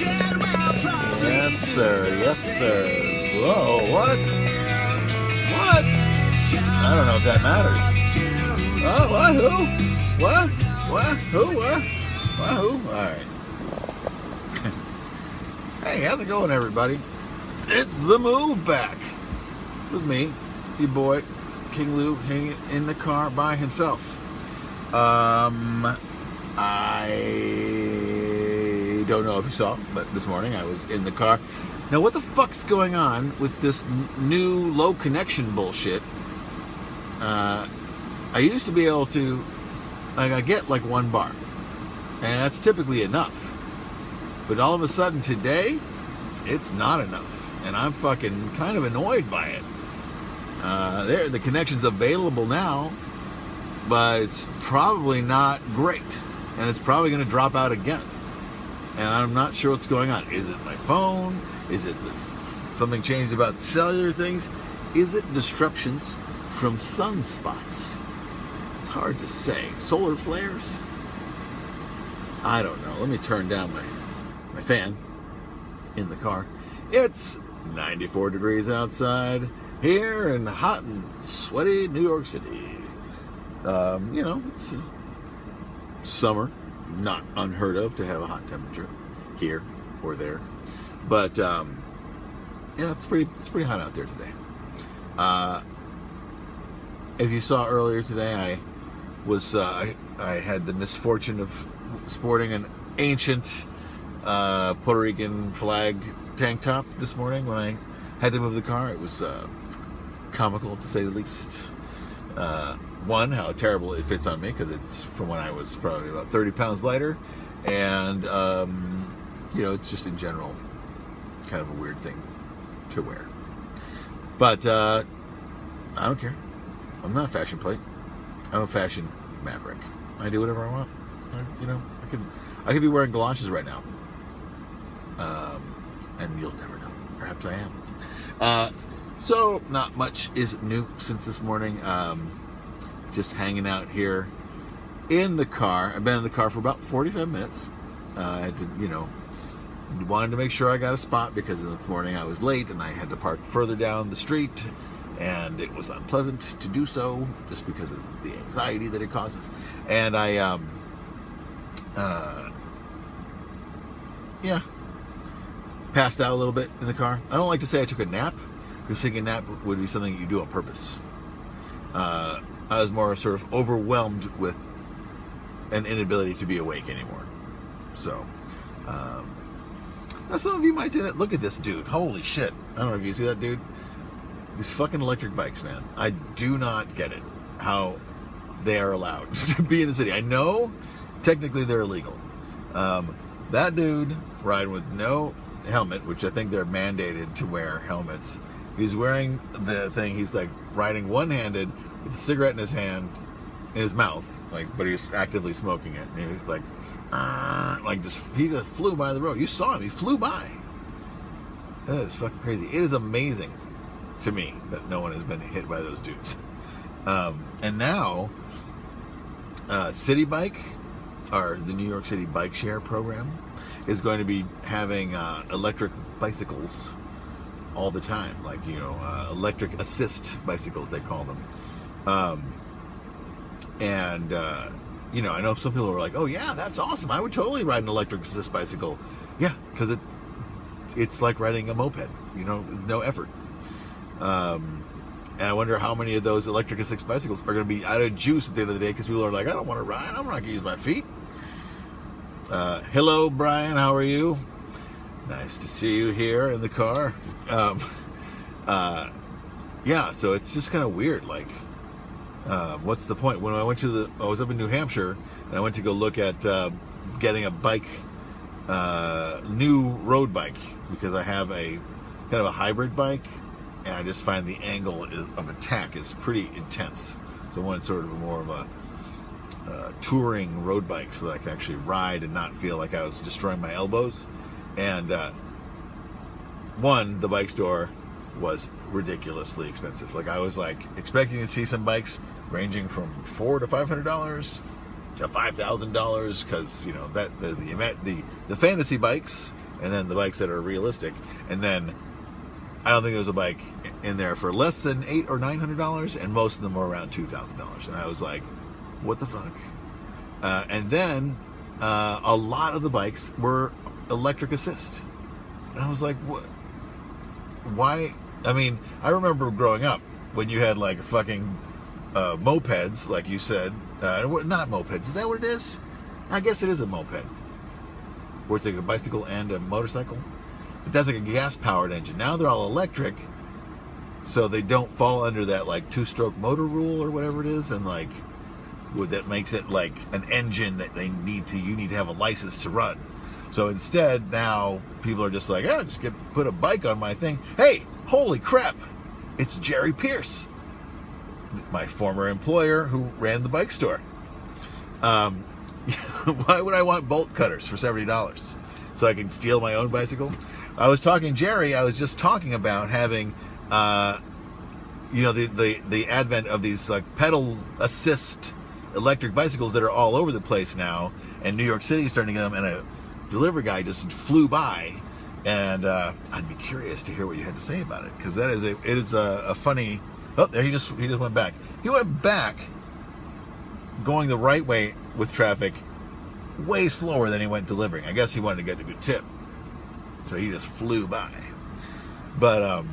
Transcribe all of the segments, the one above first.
Yes, sir. Yes, sir. Whoa, what? What? I don't know if that matters. Oh, what? Who? What? What? Who? What? What? Who? All right. Hey, how's it going, everybody? It's the move back with me, your boy, King Lou, hanging in the car by himself. I don't know if you saw, but this morning I was in the car. Now, what the fuck's going on with this new low connection bullshit? I used to be able to, I get like 1 bar, and that's typically enough. But all of a sudden today, it's not enough, and I'm fucking kind of annoyed by it. The connection's available now, but it's probably not great, and it's probably going to drop out again. And I'm not sure what's going on. Is it my phone? Is it something changed about cellular things? Is it disruptions from sunspots? It's hard to say. Solar flares? I don't know. Let me turn down my fan in the car. It's 94 degrees outside here in hot and sweaty New York City. It's summer, not unheard of to have a hot temperature here or there, but it's pretty hot out there today. If you saw earlier today, I had the misfortune of sporting an ancient Puerto Rican flag tank top this morning when I had to move the car. It was comical, to say the least. One, how terrible it fits on me, because it's from when I was probably about 30 pounds lighter, and it's just in general kind of a weird thing to wear. But I don't care. I'm not a fashion plate. I'm a fashion maverick. I do whatever I want. I could be wearing galoshes right now, and you'll never know. Perhaps I am. So not much is new since this morning. Just hanging out here in the car. I've been in the car for about 45 minutes. I had to, wanted to make sure I got a spot, because this morning I was late and I had to park further down the street, and it was unpleasant to do so just because of the anxiety that it causes. And I, passed out a little bit in the car. I don't like to say I took a nap, because taking a nap would be something you do on purpose. I was more sort of overwhelmed with an inability to be awake anymore. So, now some of you might say that, look at this dude, holy shit. I don't know if you see that dude. These fucking electric bikes, man. I do not get it, how they are allowed to be in the city. I know, technically they're illegal. That dude riding with no helmet, which I think they're mandated to wear helmets. He's wearing the thing, he's like riding one-handed with a cigarette in his hand, in his mouth, but he was actively smoking it. And he was he just flew by the road. You saw him, he flew by. That is fucking crazy. It is amazing to me that no one has been hit by those dudes. And now, City Bike, or the New York City Bike Share program, is going to be having electric bicycles all the time, electric assist bicycles, they call them. I know some people are like, oh yeah, that's awesome, I would totally ride an electric assist bicycle. Yeah, because it's like riding a moped, no effort. And I wonder how many of those electric assist bicycles are going to be out of juice at the end of the day, because people are like, I don't want to ride, I'm not going to use my feet. Hello, Brian, how are you? Nice to see you here in the car. So it's just kind of weird. What's the point? When I was up in New Hampshire, and I went to go look at getting a bike, new road bike, because I have a kind of a hybrid bike, and I just find the angle of attack is pretty intense. So I wanted sort of more of a touring road bike, so that I can actually ride and not feel like I was destroying my elbows. And the bike store was ridiculously expensive. I was expecting to see some bikes ranging from $400 to $500 to $5,000, because that there's the fantasy bikes, and then the bikes that are realistic, and then I don't think there's a bike in there for less than $800 or $900, and most of them were around $2,000. And I was like, what the fuck? And then a lot of the bikes were electric assist. And I was like, what? Why? I mean, I remember growing up when you had like fucking mopeds, like you said. Not mopeds. Is that what it is? I guess it is a moped. Where it's like a bicycle and a motorcycle. But that's like a gas-powered engine. Now they're all electric, so they don't fall under that like two-stroke motor rule or whatever it is, and like that makes it like an engine that you need to have a license to run. So instead, now people are just like, oh, just put a bike on my thing. Hey, holy crap! It's Jerry Pierce, my former employer who ran the bike store. Why would I want bolt cutters for $70 so I can steal my own bicycle? I was just talking about having, the advent of these like pedal assist electric bicycles that are all over the place now, and New York City is starting to get them, and a delivery guy just flew by, and I'd be curious to hear what you had to say about it, because it is a funny. Oh, there he just went back. He went back, going the right way with traffic, way slower than he went delivering. I guess he wanted to get a good tip, so he just flew by. But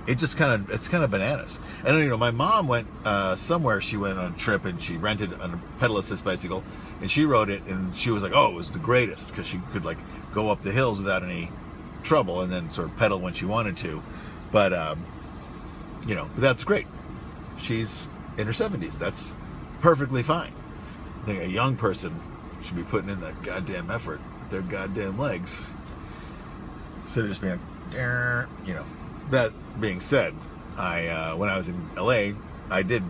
it's kind of bananas. And my mom went somewhere. She went on a trip and she rented a pedal assist bicycle, and she rode it, and she was like, "Oh, it was the greatest," because she could like go up the hills without any trouble, and then sort of pedal when she wanted to. But that's great. She's in her 70s. That's perfectly fine. I think a young person should be putting in that goddamn effort with their goddamn legs instead of just being like, That being said, when I was in LA, I did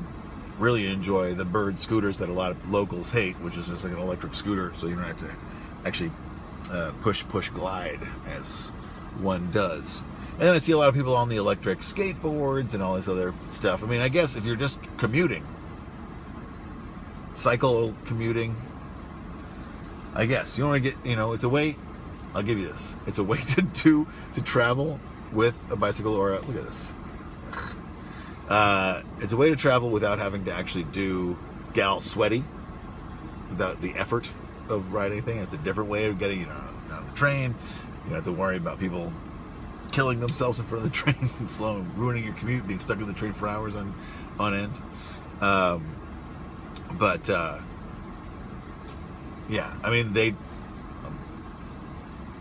really enjoy the Bird scooters that a lot of locals hate, which is just like an electric scooter, so you don't have to actually push glide as one does. And then I see a lot of people on the electric skateboards and all this other stuff. I mean, I guess if you're just commuting, cycle commuting, I guess you want to get, it's a way. I'll give you this. It's a way to travel with a bicycle or look at this. It's a way to travel without having to actually get all sweaty, without the effort of riding anything. It's a different way of getting on the train. You don't have to worry about people killing themselves in front of the train and ruining your commute, being stuck in the train for hours on end. Yeah, I mean,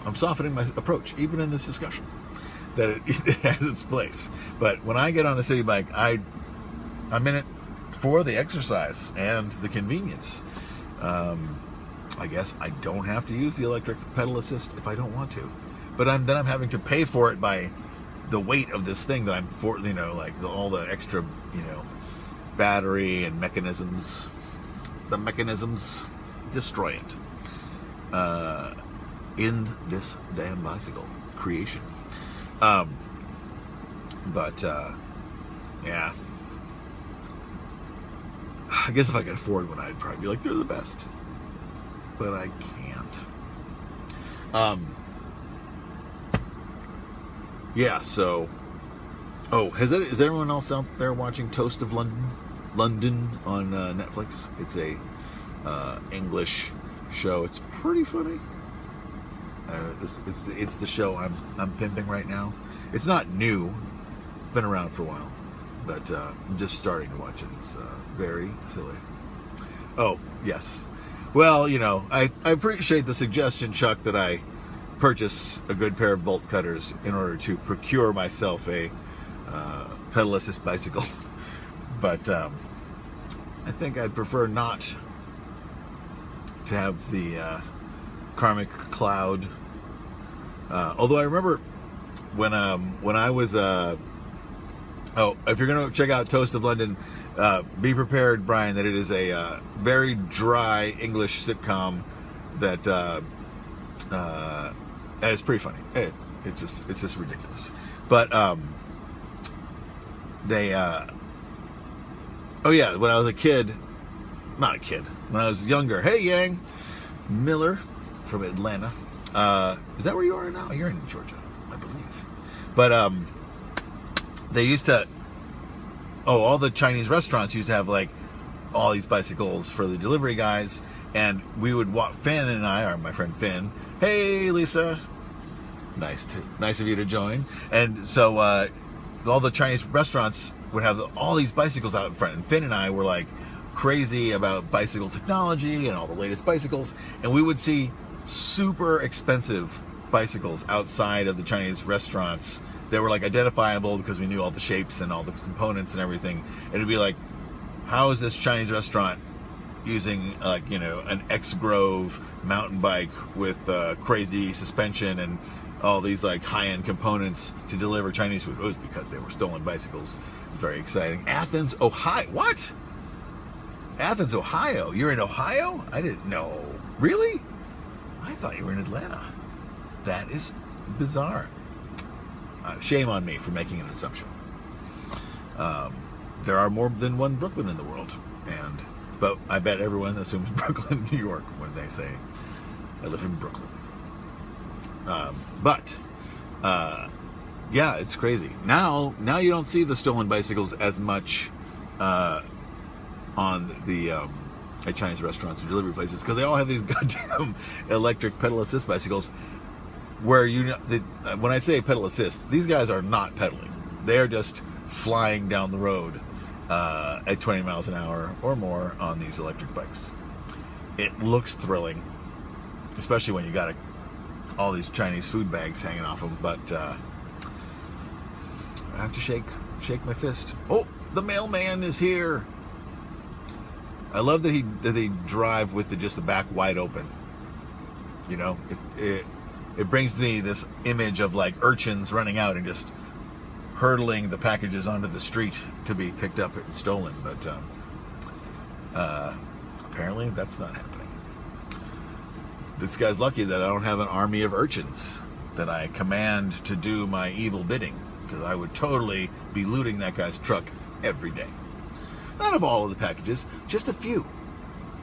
I'm softening my approach, even in this discussion, that it has its place. But when I get on a city bike, I'm in it for the exercise and the convenience. I guess I don't have to use the electric pedal assist if I don't want to. But I'm having to pay for it by the weight of this thing that I'm for, all the extra, battery and mechanisms. The mechanisms destroy it. In this damn bicycle creation. Yeah. I guess if I could afford one, I'd probably be like, they're the best. But I can't. Yeah, so... Oh, is everyone else out there watching Toast of London on Netflix? It's a English show. It's pretty funny. It's the show I'm pimping right now. It's not new. It's been around for a while. But I'm just starting to watch it. It's very silly. Oh, yes. Well, I appreciate the suggestion, Chuck, that I purchase a good pair of bolt cutters in order to procure myself a pedal assist bicycle. But I think I'd prefer not to have the karmic cloud. Although I remember when I was if you're gonna check out Toast of London, be prepared, Brian, that it is a very dry English sitcom that and it's pretty funny. It's just ridiculous. But they when I was when I was younger, hey Yang Miller, from Atlanta. Is that where you are now? You're in Georgia, I believe. But they used to. Oh, all the Chinese restaurants used to have like all these bicycles for the delivery guys, and we would walk. Finn and I, or my friend Finn. Hey, Lisa. Nice of you to join. And so all the Chinese restaurants would have all these bicycles out in front, and Finn and I were like crazy about bicycle technology and all the latest bicycles, and we would see super expensive bicycles outside of the Chinese restaurants that were like identifiable because we knew all the shapes and all the components and everything. And it'd be like, how is this Chinese restaurant using like, you know, an X Grove mountain bike with crazy suspension and all these like high-end components to deliver Chinese food? It was because they were stolen bicycles. Very exciting. Athens, Ohio. What? Athens, Ohio. You're in Ohio? I didn't know. Really? I thought you were in Atlanta. That is bizarre. Shame on me for making an assumption. There are more than one Brooklyn in the world, but I bet everyone assumes Brooklyn, New York, when they say I live in Brooklyn. Yeah, it's crazy. Now you don't see the stolen bicycles as much on the at Chinese restaurants or delivery places, because they all have these goddamn electric pedal assist bicycles. Where when I say pedal assist, these guys are not pedaling; they are just flying down the road at 20 miles an hour or more on these electric bikes. It looks thrilling, especially when you got all these Chinese food bags hanging off them. But I have to shake my fist. Oh, the mailman is here. I love that they drive with just the back wide open. You know, it brings me this image of like urchins running out and just hurtling the packages onto the street to be picked up and stolen. But apparently that's not happening. This guy's lucky that I don't have an army of urchins that I command to do my evil bidding, because I would totally be looting that guy's truck every day. Not of all of the packages, just a few.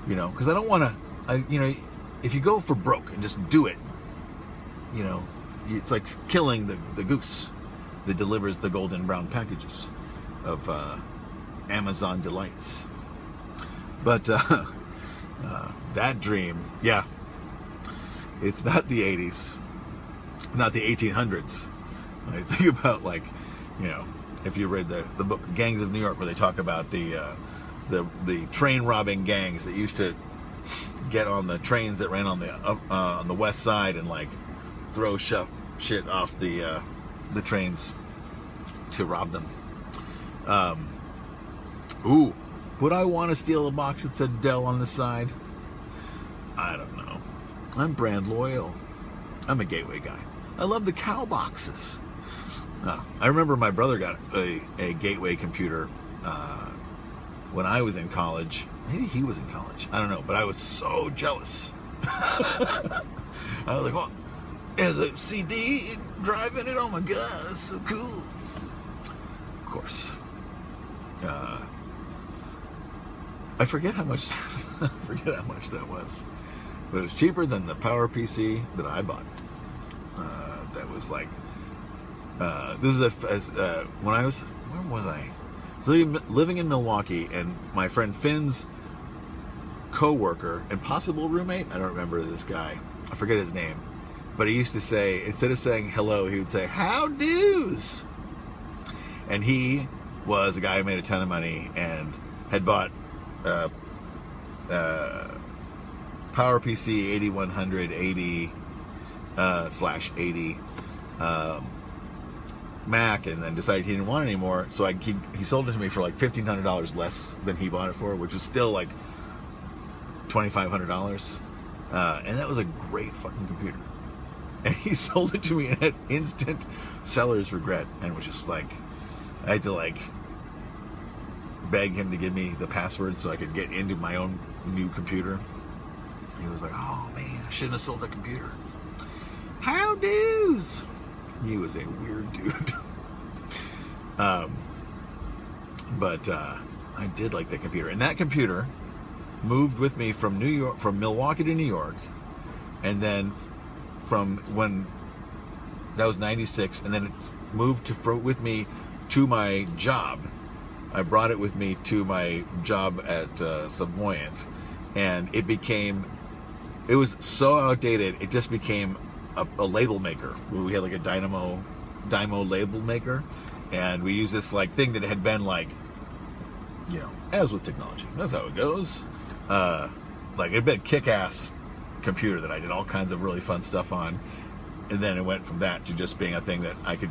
You know, because I don't want to, you know, if you go for broke and just do it, you know, it's like killing the goose that delivers the golden brown packages of Amazon delights. But that dream, yeah, it's not the 80s, not the 1800s. I think about, like, you know, if you read the book Gangs of New York, where they talk about the train robbing gangs that used to get on the trains that ran on the west side and like throw shit off the trains to rob them. Ooh, would I want to steal a box that said Dell on the side? I don't know. I'm brand loyal. I'm a Gateway guy. I love the cow boxes. I remember my brother got a Gateway computer when I was in college. Maybe he was in college. I don't know, but I was so jealous. I was like, oh, there's a CD driving it. Oh my God, that's so cool. Of course. I forget how much that was. But it was cheaper than the Power PC that I bought. That was like, this is when I was, where was I? Living in Milwaukee, and my friend Finn's co-worker and possible roommate, I don't remember this guy, I forget his name, but he used to say, instead of saying hello, he would say, how do's? And he was a guy who made a ton of money and had bought Power PC 8100 80 /80 Mac, and then decided he didn't want it anymore, so he sold it to me for like $1,500 less than he bought it for, which was still like $2,500, and that was a great fucking computer. And he sold it to me and had instant seller's regret, and was just like, I had to like beg him to give me the password so I could get into my own new computer. He was like, oh man, I shouldn't have sold the computer. How do's? He was a weird dude. But I did like that computer. And that computer moved with me from Milwaukee to New York. and then from when that was 96, and then it's moved with me to my job. I brought it with me to my job at Savoyant, and it was so outdated, it just became a label maker. We had like a Dymo label maker, and we used this like thing that had been like, you know, as with technology, that's how it goes. Like it had been a kick-ass computer that I did all kinds of really fun stuff on, and then it went from that to just being a thing that I could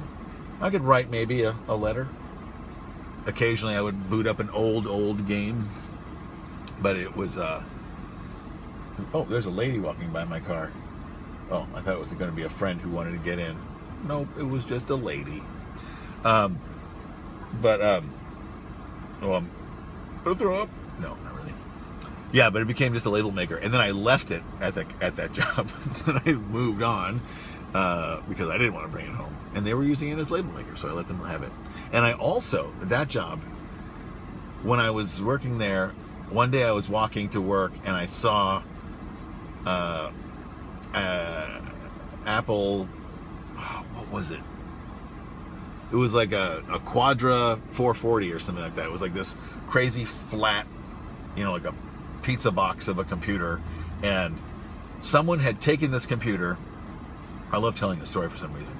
write maybe a letter. Occasionally I would boot up an old game, but it was oh, there's a lady walking by my car. Oh, I thought it was going to be a friend who wanted to get in. Nope, it was just a lady. Oh, I'm gonna throw up. No, not really. Yeah, but it became just a label maker, and then I left it at that job, and I moved on because I didn't want to bring it home, and they were using it as label maker, so I let them have it. And I also, at that job, when I was working there, one day I was walking to work, and I saw Apple. What was it? It was like a Quadra 440 or something like that. It was like this crazy flat, you know, like a pizza box of a computer, and someone had taken this computer. I love telling the story for some reason.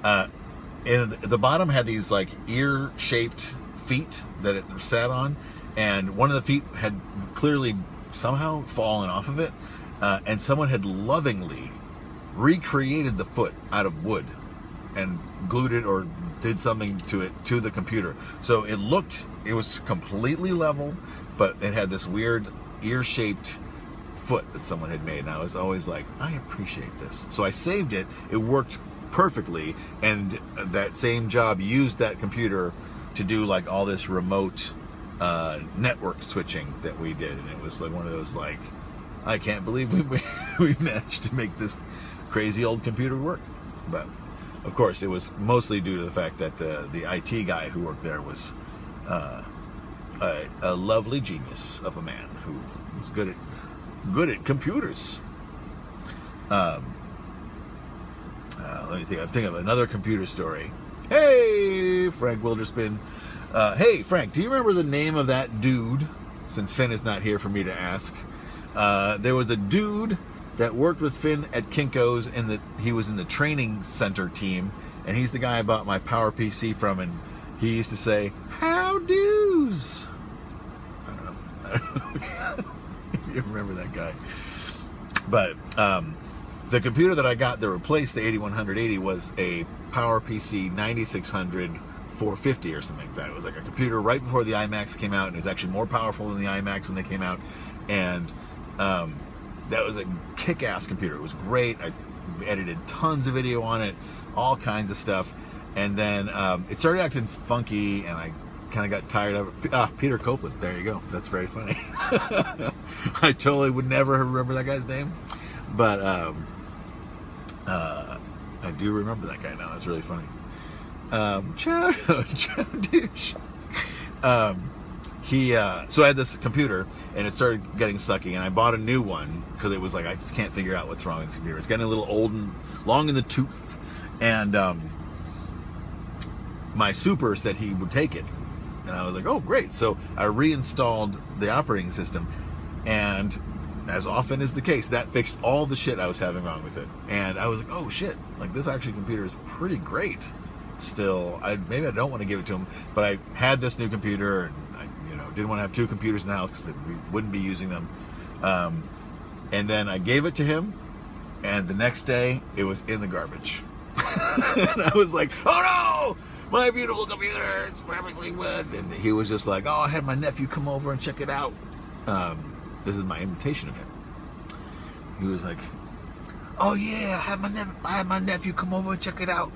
And the bottom had these like ear-shaped feet that it sat on, and one of the feet had clearly somehow fallen off of it, and someone had lovingly recreated the foot out of wood and glued it or did something to it, to the computer. So it was completely level, but it had this weird ear-shaped foot that someone had made, and I was always like, I appreciate this. So I saved it. It worked perfectly, and that same job used that computer to do like all this remote network switching that we did, and it was like one of those like, I can't believe we managed to make this crazy old computer work. But of course it was mostly due to the fact that the IT guy who worked there was a lovely genius of a man who was good at computers. Let me think. I'm thinking of another computer story. Hey, Frank Wilderspin. Hey, Frank, do you remember the name of that dude? Since Finn is not here for me to ask. There was a dude that worked with Finn at Kinko's, he was in the training center team, and he's the guy I bought my PowerPC from, and he used to say, "How do's?" I don't know if you remember that guy. But the computer that I got that replaced the 8180 was a PowerPC 9600 450 or something like that. It was like a computer right before the iMacs came out, and it was actually more powerful than the iMacs when they came out. And that was a kick-ass computer. It was great. I edited tons of video on it, all kinds of stuff. And then it started acting funky, and I kind of got tired of it. Peter Copeland. There you go. That's very funny. I totally would never remember that guy's name, but I do remember that guy now. That's really funny. Chow douche. So I had this computer, and it started getting sucky, and I bought a new one because it was like, I just can't figure out what's wrong with this computer. It's getting a little old and long in the tooth, and my super said he would take it, and I was like, oh great. So I reinstalled the operating system, and as often is the case, that fixed all the shit I was having wrong with it. And I was like, oh shit, like this actually computer is pretty great still. Maybe I don't want to give it to him, but I had this new computer, and I didn't want to have two computers in the house because we wouldn't be using them. And then I gave it to him, and the next day it was in the garbage. And I was like, oh no, my beautiful computer, it's perfectly good. And he was just like, oh, I had my nephew come over and check it out. This is my invitation of him. He was like, oh yeah, I had my nephew come over and check it out.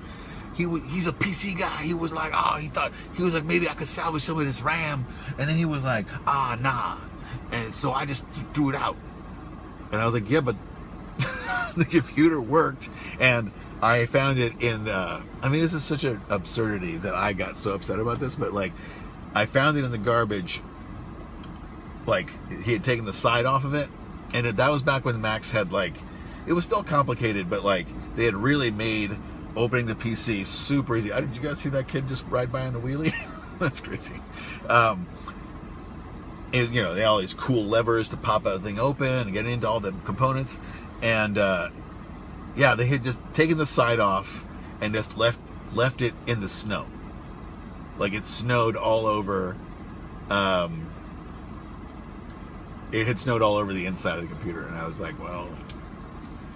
He's a PC guy. He was like, he was like, maybe I could salvage some of this RAM. And then he was like, nah. And so I just threw it out. And I was like, yeah, but the computer worked. And I found it in, this is such an absurdity that I got so upset about this, but like, I found it in the garbage. Like, he had taken the side off of it. And that was back when the Macs had like, it was still complicated, but like they had really made opening the PC super easy. Did you guys see that kid just ride by on the wheelie? That's crazy. And, you know, they had all these cool levers to pop everything open and get into all the components. And yeah, they had just taken the side off and just left it in the snow. Like it snowed all over. It had snowed all over the inside of the computer, and I was like, well,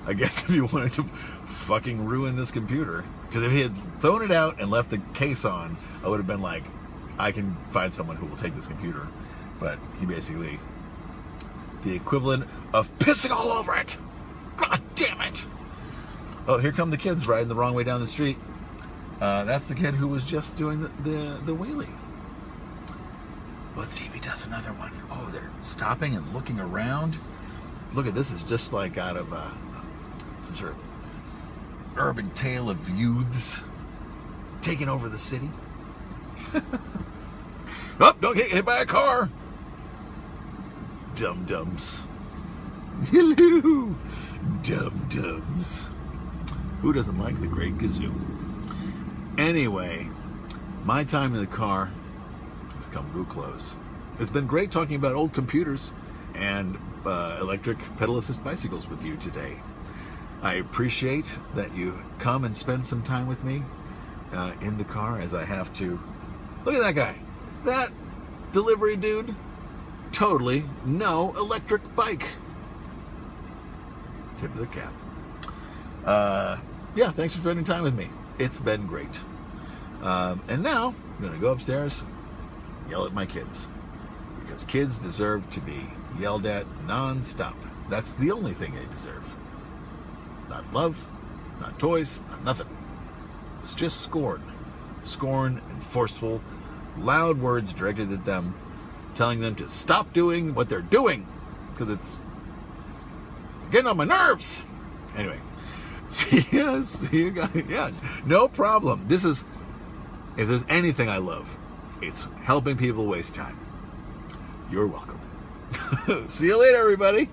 I guess if you wanted to fucking ruin this computer, because if he had thrown it out and left the case on, I would have been like, I can find someone who will take this computer. But he basically, the equivalent of pissing all over it. God damn it. Oh, here come the kids riding the wrong way down the street. That's the kid who was just doing the wheelie. Let's see if he does another one. Oh, they're stopping and looking around. Look at this, is just like out of some sort of urban tale of youths taking over the city. Oh, don't get hit by a car. Dum-dums. Hello, dum-dums. Who doesn't like the Great Gazoo? Anyway, my time in the car has come to a close. It's been great talking about old computers and electric pedal assist bicycles with you today. I appreciate that you come and spend some time with me in the car as I have to. Look at that guy. That delivery dude, totally no electric bike. Tip of the cap. Yeah, thanks for spending time with me. It's been great. And now I'm going to go upstairs, yell at my kids. Because kids deserve to be yelled at non-stop. That's the only thing they deserve. Not love, not toys, not nothing. It's just scorn. Scorn and forceful, loud words directed at them, telling them to stop doing what they're doing. Because it's getting on my nerves. Anyway, see you guys. Yeah, no problem. This is, if there's anything I love, it's helping people waste time. You're welcome. See you later, everybody.